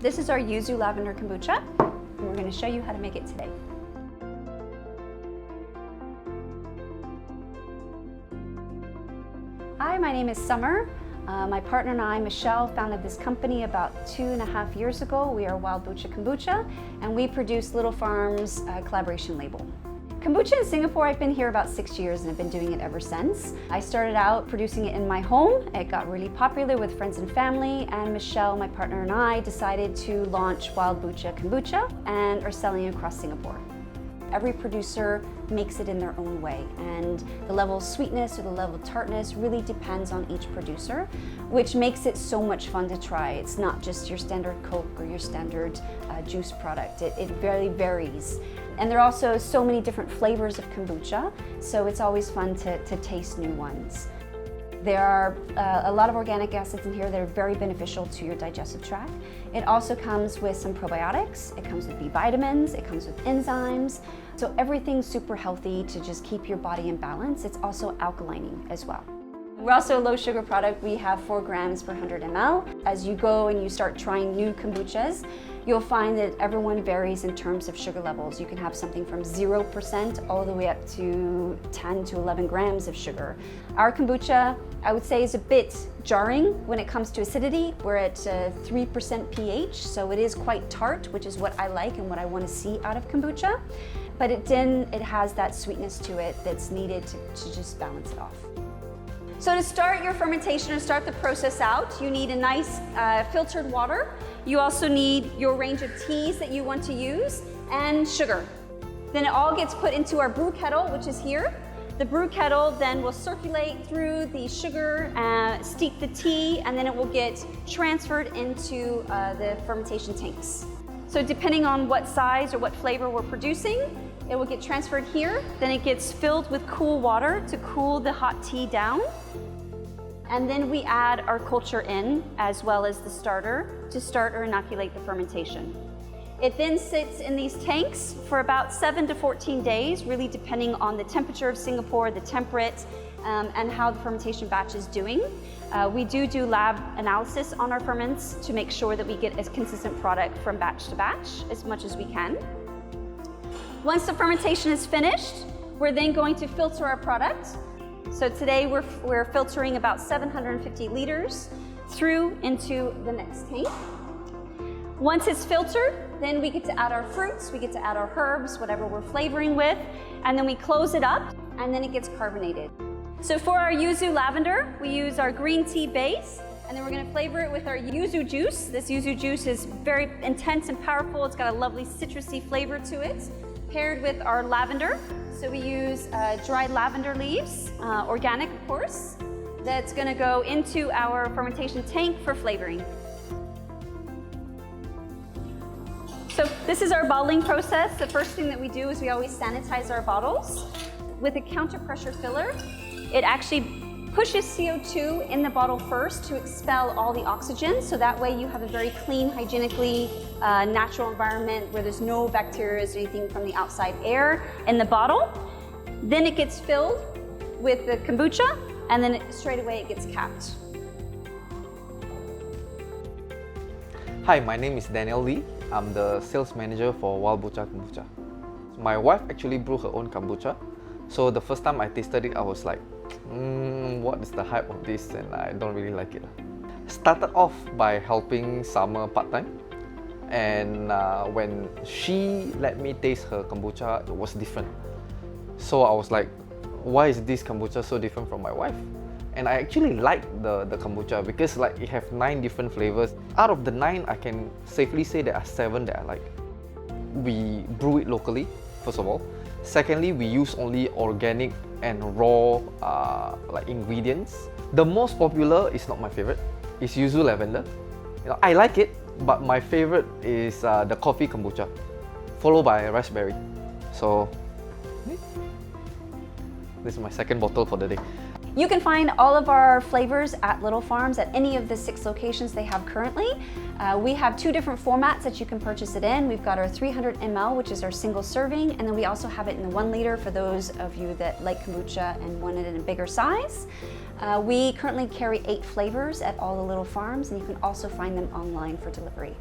This is our Yuzu Lavender Kombucha, and we're going to show you how to make it today. Hi, my name is Summer. My partner and I, Michelle, founded this company about 2.5 years ago. We are Wild Boocha Kombucha, and we produce Little Farms collaboration label. Kombucha in Singapore, I've been here about 6 years and I've been doing it ever since. I started out producing it in my home. It got really popular with friends and family, and Michelle, my partner, and I decided to launch Wild Boocha Kombucha and are selling across Singapore. Every producer makes it in their own way, and the level of sweetness or the level of tartness really depends on each producer, which makes it so much fun to try. It's not just your standard Coke or your standard juice product. It really varies. And there are also so many different flavors of kombucha, so it's always fun to taste new ones. There are a lot of organic acids in here that are very beneficial to your digestive tract. It also comes with some probiotics, it comes with B vitamins, it comes with enzymes. So everything's super healthy to just keep your body in balance. It's also alkalining as well. We're also a low sugar product. We have 4 grams per 100 ml. As you go and you start trying new kombuchas, you'll find that everyone varies in terms of sugar levels. You can have something from 0% all the way up to 10 to 11 grams of sugar. Our kombucha, I would say, is a bit jarring when it comes to acidity. We're at 3% pH, so it is quite tart, which is what I like and what I want to see out of kombucha. But it has that sweetness to it that's needed to just balance it off. So to start your fermentation or start the process out, you need a nice filtered water. You also need your range of teas that you want to use and sugar. Then it all gets put into our brew kettle, which is here. The brew kettle then will circulate through the sugar, steep the tea, and then it will get transferred into the fermentation tanks. So depending on what size or what flavor we're producing, it will get transferred here. Then it gets filled with cool water to cool the hot tea down. And then we add our culture in, as well as the starter, to start or inoculate the fermentation. It then sits in these tanks for about 7 to 14 days, really depending on the temperature of Singapore, the temperate, and how the fermentation batch is doing. We do lab analysis on our ferments to make sure that we get a consistent product from batch to batch as much as we can. Once the fermentation is finished, we're then going to filter our product. So today we're filtering about 750 liters through into the next tank. Once it's filtered, then we get to add our fruits, we get to add our herbs, whatever we're flavoring with, and then we close it up, and then it gets carbonated. So for our yuzu lavender, we use our green tea base, and then we're going to flavor it with our yuzu juice. This yuzu juice is very intense and powerful. It's got a lovely citrusy flavor to it, paired with our lavender. So we use dried lavender leaves, organic of course. That's going to go into our fermentation tank for flavoring. So this is our bottling process. The first thing that we do is we always sanitize our bottles. With a counter pressure filler, it actually pushes CO2 in the bottle first to expel all the oxygen, so that way you have a very clean, hygienically natural environment where there's no bacteria or anything from the outside air in the bottle. Then it gets filled with the kombucha, and then straight away it gets capped. Hi, my name is Daniel Lee. I'm the sales manager for Wild Boocha Kombucha. My wife actually brewed her own kombucha, so the first time I tasted it, I was like, what is the hype of this, and I don't really like it. Started off by helping Summer part-time, and when she let me taste her kombucha, it was different. So I was like, why is this kombucha so different from my wife? And I actually like the kombucha because like it have 9 different flavors. Out of the 9, I can safely say there are 7 that I like. We brew it locally, first of all. Secondly, we use only organic and raw ingredients. The most popular is not my favorite. It's yuzu lavender. I like it, but my favorite is the coffee kombucha, followed by raspberry. So this is my second bottle for the day. You can find all of our flavors at Little Farms at any of the 6 locations they have currently. We have 2 different formats that you can purchase it in. We've got our 300 ml, which is our single serving, and then we also have it in the 1 liter for those of you that like kombucha and want it in a bigger size. We currently carry 8 flavors at all the Little Farms, and you can also find them online for delivery.